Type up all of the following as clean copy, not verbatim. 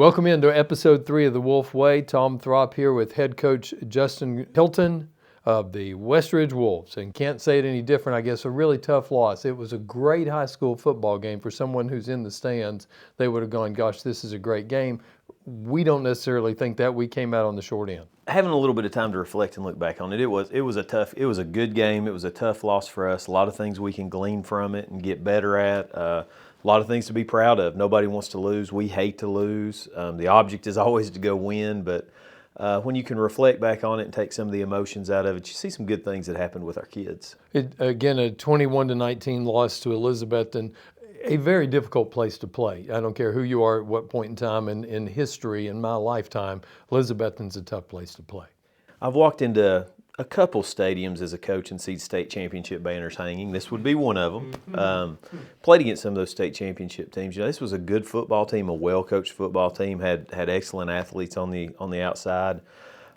Welcome into episode 3 of The Wolf Way. Tom Throp here with head coach Justin Hilton of the Westridge Wolves. And can't say it any different, I guess, a really tough loss. It was a great high school football game. For someone who's in the stands, they would have gone, gosh, this is a great game. We don't necessarily think that. We came out on the short end. Having a little bit of time to reflect and look back on it, it was a good game. It was a tough loss for us. A lot of things we can glean from it and get better at. A lot of things to be proud of. Nobody wants to lose. We hate to lose. The object is always to go win, but when you can reflect back on it and take some of the emotions out of it, you see some good things that happened with our kids. Again, a 21-19 loss to Elizabethton. A very difficult place to play. I don't care who you are at what point in time in history, in my lifetime, Elizabethton's a tough place to play. I've walked into a couple stadiums as a coach and seen state championship banners hanging. This would be one of them. Played against some of those state championship teams. You know, this was a good football team, a well-coached football team, had excellent athletes on the outside.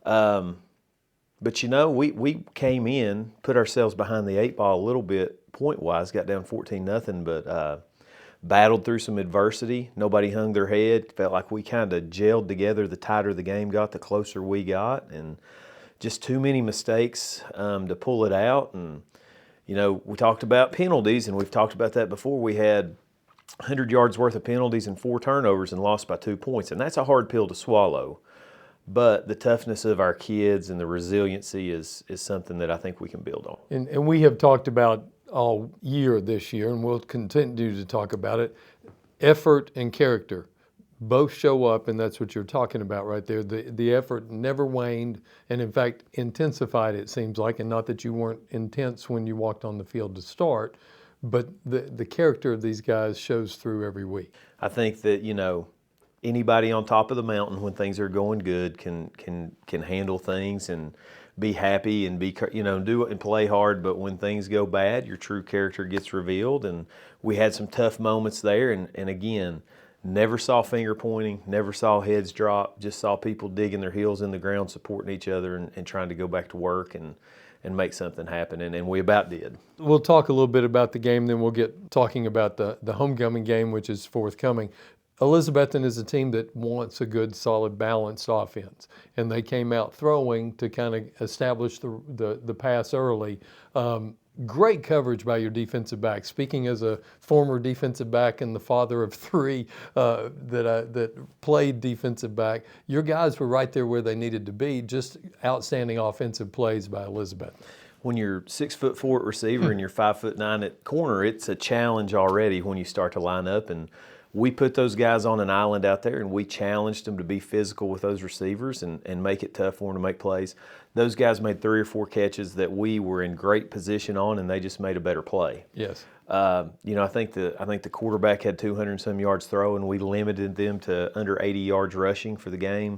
But, you know, we came in, put ourselves behind the eight ball a little bit point-wise, got down 14-0, but battled through some adversity. Nobody hung their head. Felt like we kind of gelled together. The tighter the game got, the closer we got. And just too many mistakes to pull it out. And, you know, we talked about penalties, and we've talked about that before. We had 100 yards worth of penalties and 4 turnovers and lost by 2 points. And that's a hard pill to swallow. But the toughness of our kids and the resiliency is something that I think we can build on. And we have talked about all year this year, and we'll continue to talk about it. Effort and character both show up, and that's what you're talking about right there. The effort never waned, and in fact intensified, it seems like, and not that you weren't intense when you walked on the field to start, but the character of these guys shows through every week. I think that, you know, anybody on top of the mountain when things are going good can handle things and be happy and do it and play hard. But when things go bad, your true character gets revealed. And we had some tough moments there. And again, never saw finger pointing, never saw heads drop, just saw people digging their heels in the ground, supporting each other and trying to go back to work and make something happen. And we about did. We'll talk a little bit about the game, then we'll get talking about the homecoming game, which is forthcoming. Elizabethton is a team that wants a good, solid, balanced offense, and they came out throwing to kind of establish the pass early. Great coverage by your defensive back. Speaking as a former defensive back and the father of 3 that played defensive back, your guys were right there where they needed to be. Just outstanding offensive plays by Elizabethton. When you're 6'4" at receiver and you're 5'9" at corner, it's a challenge already when you start to line up. And we put those guys on an island out there, and we challenged them to be physical with those receivers and make it tough for them to make plays. Those guys made 3 or 4 catches that we were in great position on, and they just made a better play. Yes. You know, I think the quarterback had 200 and some yards throwing. We limited them to under 80 yards rushing for the game.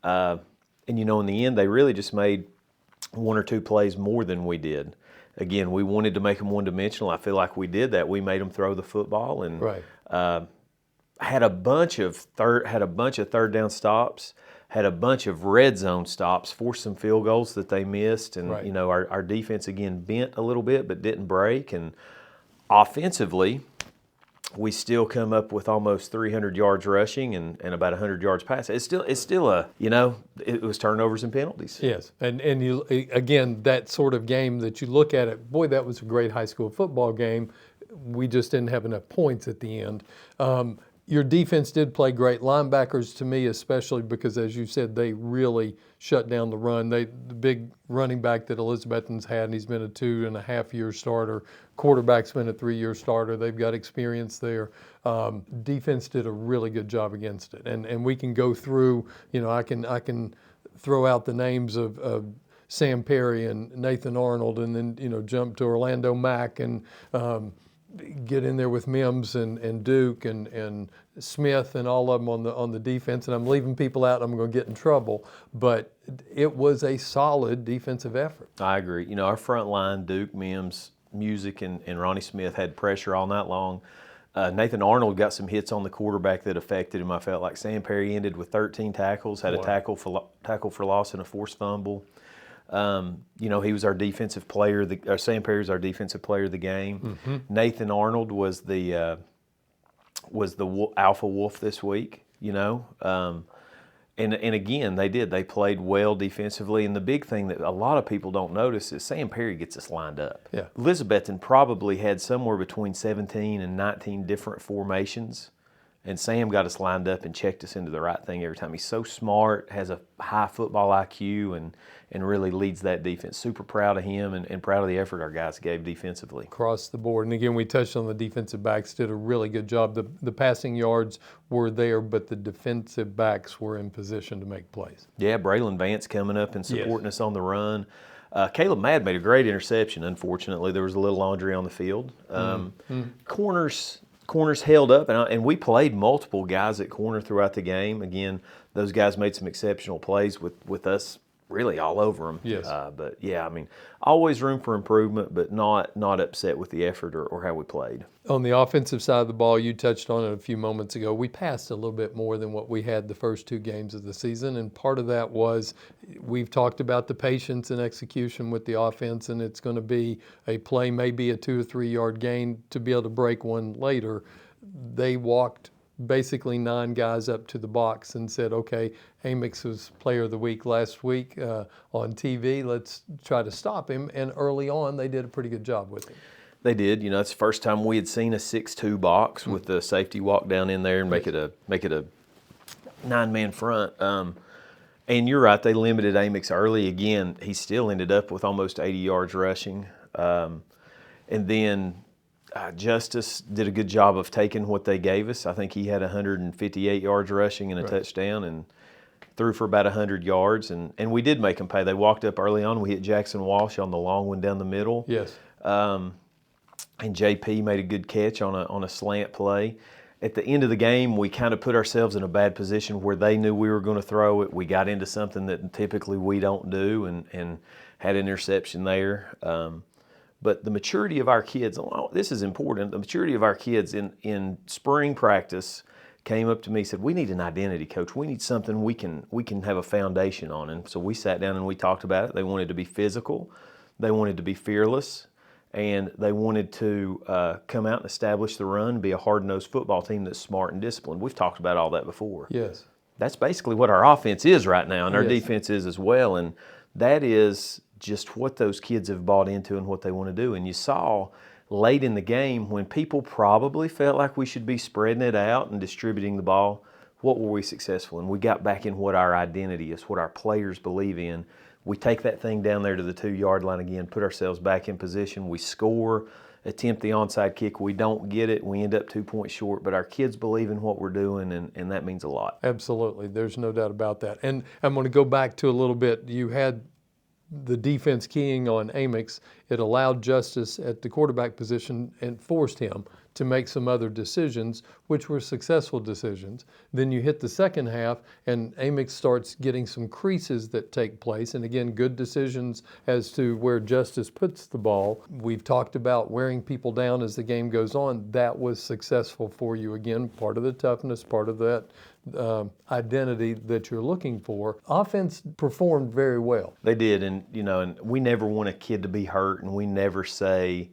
And, you know, in the end, they really just made 1 or 2 plays more than we did. Again, we wanted to make them one-dimensional. I feel like we did that. We made them throw the football, and right. Had a bunch of third down stops, had a bunch of red zone stops, forced some field goals that they missed, and right. You know, our defense again bent a little bit but didn't break. And offensively, we still come up with almost 300 yards rushing and about 100 yards passing. It's still a, you know, it was turnovers and penalties. Yes, and you again, that sort of game that you look at it, boy, that was a great high school football game. We just didn't have enough points at the end. Your defense did play great. Linebackers, to me especially, because as you said, they really shut down the run. The big running back that Elizabethton's had, and he's been a 2.5-year starter. Quarterback's been a 3-year starter. They've got experience there. Defense did a really good job against it. And we can go through, you know, I can throw out the names of Sam Perry and Nathan Arnold, and then, you know, jump to Orlando Mack and get in there with Mims and Duke and Smith and all of them on the defense. And I'm leaving people out, I'm going to get in trouble. But it was a solid defensive effort. I agree. You know, our front line, Duke, Mims, Music, and Ronnie Smith had pressure all night long. Nathan Arnold got some hits on the quarterback that affected him. I felt like Sam Perry ended with 13 tackles, had a tackle for loss and a forced fumble. You know, he was our defensive player. Sam Perry was our defensive player of the game. Mm-hmm. Nathan Arnold was the alpha wolf this week. you know. And again, they did. They played well defensively. And the big thing that a lot of people don't notice is Sam Perry gets us lined up. Yeah. Elizabethton probably had somewhere between 17 and 19 different formations. And Sam got us lined up and checked us into the right thing every time. He's so smart, has a high football IQ, and really leads that defense. Super proud of him and proud of the effort our guys gave defensively. Across the board. And again, we touched on the defensive backs, did a really good job. The passing yards were there, but the defensive backs were in position to make plays. Yeah, Braylon Vance coming up and supporting us on the run. Caleb Madd made a great interception. Unfortunately, there was a little laundry on the field. Corners held up, and we played multiple guys at corner throughout the game. Again, those guys made some exceptional plays with us really all over them. Yes. But yeah, I mean, always room for improvement, but not upset with the effort or how we played. On the offensive side of the ball, you touched on it a few moments ago. We passed a little bit more than what we had the first two games of the season, and part of that was we've talked about the patience and execution with the offense, and it's going to be a play, maybe a 2 or 3 yard gain to be able to break one later. They walked basically 9 guys up to the box and said, okay, Amix was player of the week last week on TV. Let's try to stop him. And early on, they did a pretty good job with him. They did. You know, it's the first time we had seen a 6-2 box with the safety walk down in there and make it a 9-man front. And you're right, they limited Amix early. Again, he still ended up with almost 80 yards rushing. And then Justice did a good job of taking what they gave us. I think he had 158 yards rushing and a touchdown and threw for about 100 yards. And we did make them pay. They walked up early on. We hit Jackson Walsh on the long one down the middle. Yes. And JP made a good catch on a slant play. At the end of the game, we kind of put ourselves in a bad position where they knew we were going to throw it. We got into something that typically we don't do and had an interception there. But the maturity of our kids, this is important, the maturity of our kids in spring practice came up to me and said, we need an identity, coach. We need something we can have a foundation on. And so we sat down and we talked about it. They wanted to be physical. They wanted to be fearless. And they wanted to come out and establish the run, be a hard-nosed football team that's smart and disciplined. We've talked about all that before. Yes. That's basically what our offense is right now, and our defense is as well. And that is just what those kids have bought into and what they want to do. And you saw late in the game when people probably felt like we should be spreading it out and distributing the ball, what were we successful in? We got back in what our identity is, what our players believe in. We take that thing down there to the 2 yard line again, put ourselves back in position. We score, attempt the onside kick. We don't get it. We end up 2 points short. But our kids believe in what we're doing, and that means a lot. Absolutely. There's no doubt about that. And I'm going to go back to a little bit. You had the defense keying on Amix. It allowed Justice at the quarterback position and forced him to make some other decisions, which were successful decisions. Then you hit the second half, and Amix starts getting some creases that take place. And again, good decisions as to where Justice puts the ball. We've talked about wearing people down as the game goes on. That was successful for you. Again, part of the toughness, part of that identity that you're looking for. Offense performed very well. They did, and we never want a kid to be hurt, and we never say,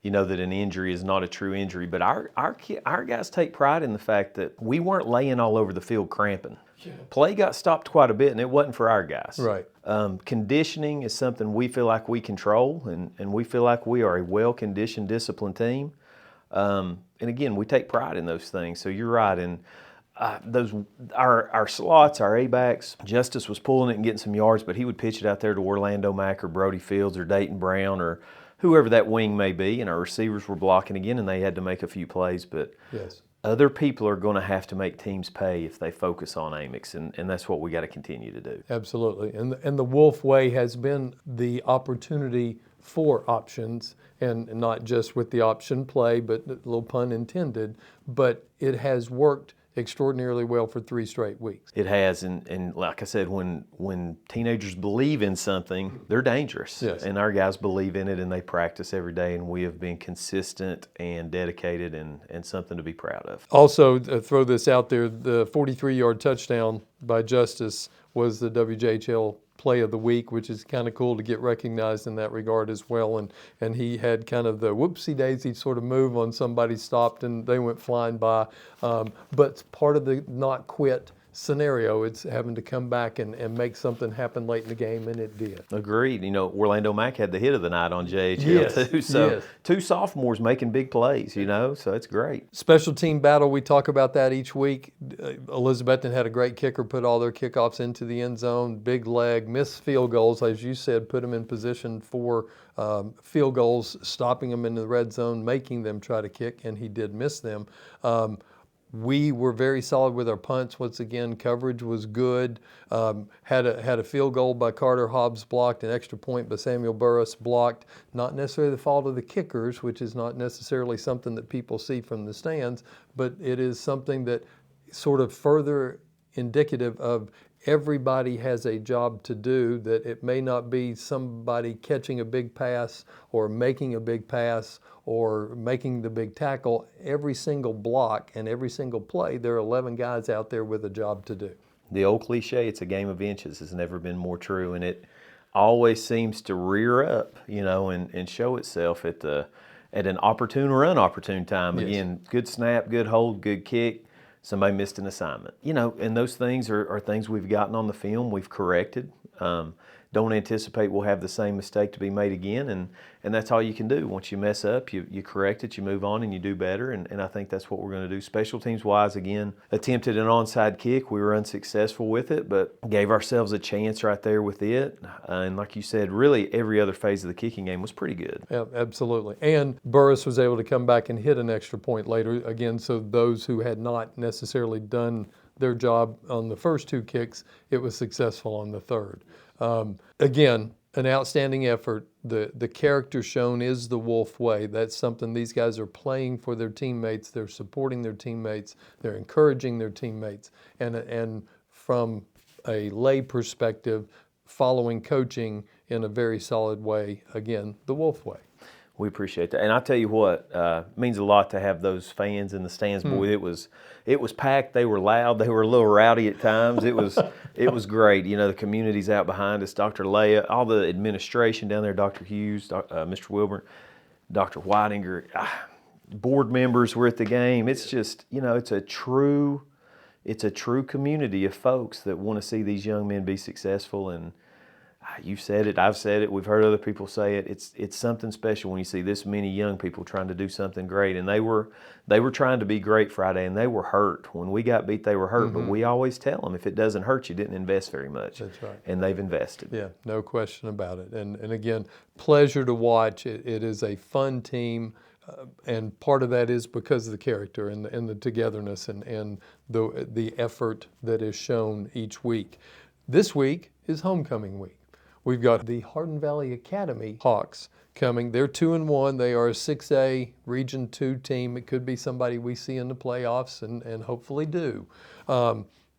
that an injury is not a true injury. But our guys take pride in the fact that we weren't laying all over the field cramping. Yeah. Play got stopped quite a bit, and it wasn't for our guys. Right. Conditioning is something we feel like we control, and we feel like we are a well-conditioned, disciplined team. And again, we take pride in those things. So you're right, and our slots, our A-backs, Justice was pulling it and getting some yards, but he would pitch it out there to Orlando Mack or Brody Fields or Dayton Brown or whoever that wing may be, and our receivers were blocking again, and they had to make a few plays. But other people are going to have to make teams pay if they focus on Amix, and that's what we got to continue to do. Absolutely. And the Wolf Way has been the opportunity for options, and not just with the option play, but a little pun intended, but it has worked extraordinarily well for 3 straight weeks. It has, and like I said, when teenagers believe in something, they're dangerous. Yes. And our guys believe in it, and they practice every day, and we have been consistent and dedicated and something to be proud of. Also, throw this out there, the 43-yard touchdown by Justice was the WJHL play of the week, which is kind of cool to get recognized in that regard as well. And he had kind of the whoopsie daisy sort of move on somebody stopped and they went flying by. But part of the not quit scenario, it's having to come back and make something happen late in the game, and it did. Agreed. You know, Orlando Mack had the hit of the night on JHL Yes, too. So yes. 2 sophomores making big plays, you know, so it's great. Special team battle, we talk about that each week. Elizabethton had a great kicker, put all their kickoffs into the end zone, big leg, missed field goals, as you said, put them in position for field goals, stopping them in the red zone, making them try to kick, and he did miss them. We were very solid with our punts. Once again, coverage was good. Had a field goal by Carter Hobbs blocked, an extra point by Samuel Burris blocked. Not necessarily the fault of the kickers, which is not necessarily something that people see from the stands, but it is something that sort of further indicative of everybody has a job to do, that it may not be somebody catching a big pass or making a big pass or making the big tackle. Every single block and every single play, there are 11 guys out there with a job to do. The old cliche, it's a game of inches, has never been more true, and it always seems to rear up, you know, and show itself at an opportune or unopportune time. Yes. Again, good snap, good hold, good kick. Somebody missed an assignment. You know, and those things are things we've gotten on the film, we've corrected. Don't anticipate we'll have the same mistake to be made again, and that's all you can do. Once you mess up, you correct it, you move on, and you do better, and I think that's what we're going to do. Special teams-wise, again, attempted an onside kick. We were unsuccessful with it, but gave ourselves a chance right there with it. And like you said, really every other phase of the kicking game was pretty good. Yeah, absolutely. And Burris was able to come back and hit an extra point later, again, so those who had not necessarily done their job on the first 2 kicks, it was successful on the third. Again, an outstanding effort. The character shown is the Wolf way. That's something these guys are playing for their teammates. They're supporting their teammates. They're encouraging their teammates. And from a lay perspective, following coaching in a very solid way. Again, the Wolf way. We appreciate that, and I tell you what, it means a lot to have those fans in the stands. Boy, it was packed. They were loud. They were a little rowdy at times. It was great. You know, the community's out behind us. Dr. Leia, all the administration down there, Dr. Hughes, Mr. Wilburn, Dr. Whitinger, board members were at the game. It's just, you know, it's a true community of folks that want to see these young men be successful. And you've said it, I've said it, we've heard other people say it. It's something special when you see this many young people trying to do something great. And they were trying to be great Friday, and they were hurt. When we got beat, they were hurt. But we always tell them, if it doesn't hurt, you didn't invest very much. That's right. And they've invested. Yeah, no question about it. And again, pleasure to watch. It is a fun team. And part of that is because of the character and the togetherness and the effort that is shown each week. This week is homecoming week. We've got the Hardin Valley Academy Hawks coming. They're 2-1. They are a 6A Region 2 team. It could be somebody we see in the playoffs and hopefully do.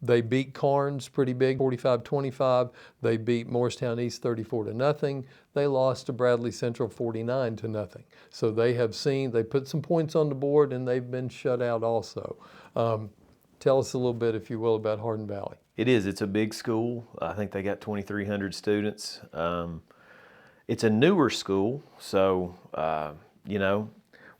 They beat Carnes pretty big, 45-25. They beat Morristown East 34-0. They lost to Bradley Central 49-0. So they put some points on the board, and they've been shut out also. Tell us a little bit, if you will, about Hardin Valley. It is. It's a big school. I think they got 2,300 students. It's a newer school, so, you know,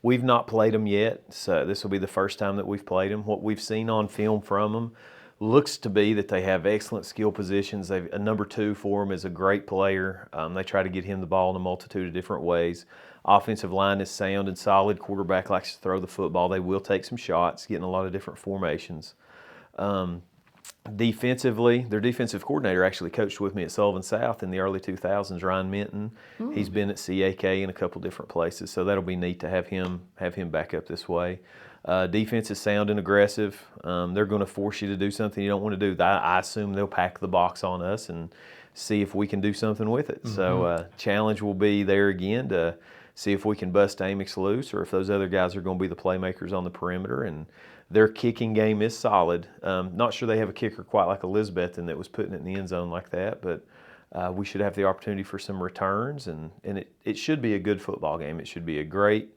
we've not played them yet. So this will be the first time that we've played them. What we've seen on film from them looks to be that they have excellent skill positions. A number 2 for them is a great player. They try to get him the ball in a multitude of different ways. Offensive line is sound and solid. Quarterback likes to throw the football. They will take some shots, getting a lot of different formations. Defensively, their defensive coordinator actually coached with me at Sullivan South in the early 2000s, Ryan Minton. He's been at CAK in a couple different places, so that'll be neat to have him back up this way. Defense is sound and aggressive. They're going to force you to do something you don't want to do. I assume they'll pack the box on us and see if we can do something with it. So challenge will be there again to see if we can bust Amix loose, or if those other guys are going to be the playmakers on the perimeter. And their kicking game is solid. Not sure they have a kicker quite like Elizabethton that was putting it in the end zone like that, but we should have the opportunity for some returns, and it should be a good football game. It should be a great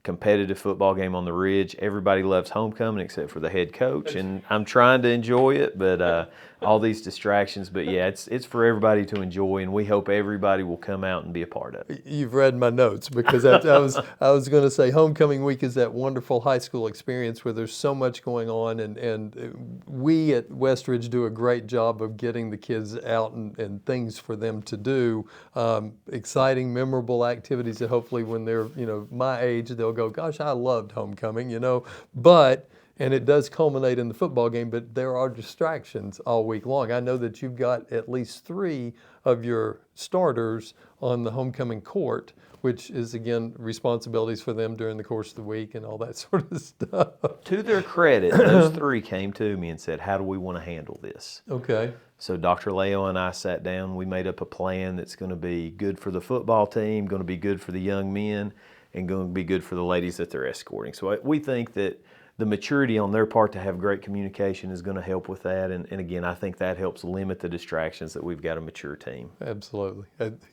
competitive football game on the Ridge. Everybody loves homecoming except for the head coach, and I'm trying to enjoy it, but all these distractions. But yeah, it's for everybody to enjoy, and we hope everybody will come out and be a part of it. You've read my notes because I was going to say homecoming week is that wonderful high school experience where there's so much going on, and we at Westridge do a great job of getting the kids out and things for them to do, exciting, memorable activities that hopefully when they're my age they'll go, gosh, I loved homecoming, but. And it does culminate in the football game, but there are distractions all week long. I know that you've got at least 3 of your starters on the homecoming court, which is, again, responsibilities for them during the course of the week and all that sort of stuff. To their credit, those 3 came to me and said, how do we want to handle this? Okay. So Dr. Leo and I sat down. We made up a plan that's going to be good for the football team, going to be good for the young men, and going to be good for the ladies that they're escorting. So we think that the maturity on their part to have great communication is going to help with that. And again, I think that helps limit the distractions that we've got a mature team. Absolutely.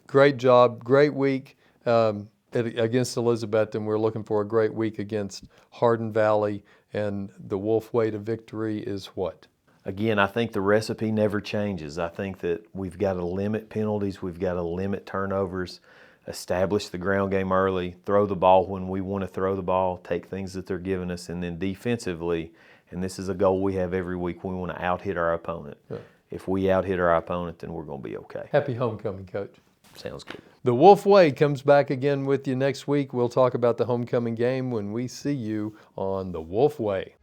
Great job. Great week against Elizabeth, and we're looking for a great week against Hardin Valley. And the Wolf way to victory is what? Again, I think the recipe never changes. I think that we've got to limit penalties. We've got to limit turnovers. Establish the ground game early, throw the ball when we want to throw the ball, take things that they're giving us, and then defensively, and this is a goal we have every week, we want to out-hit our opponent. Yeah. If we out-hit our opponent, then we're going to be okay. Happy homecoming, Coach. Sounds good. The Wolf Way comes back again with you next week. We'll talk about the homecoming game when we see you on the Wolf Way.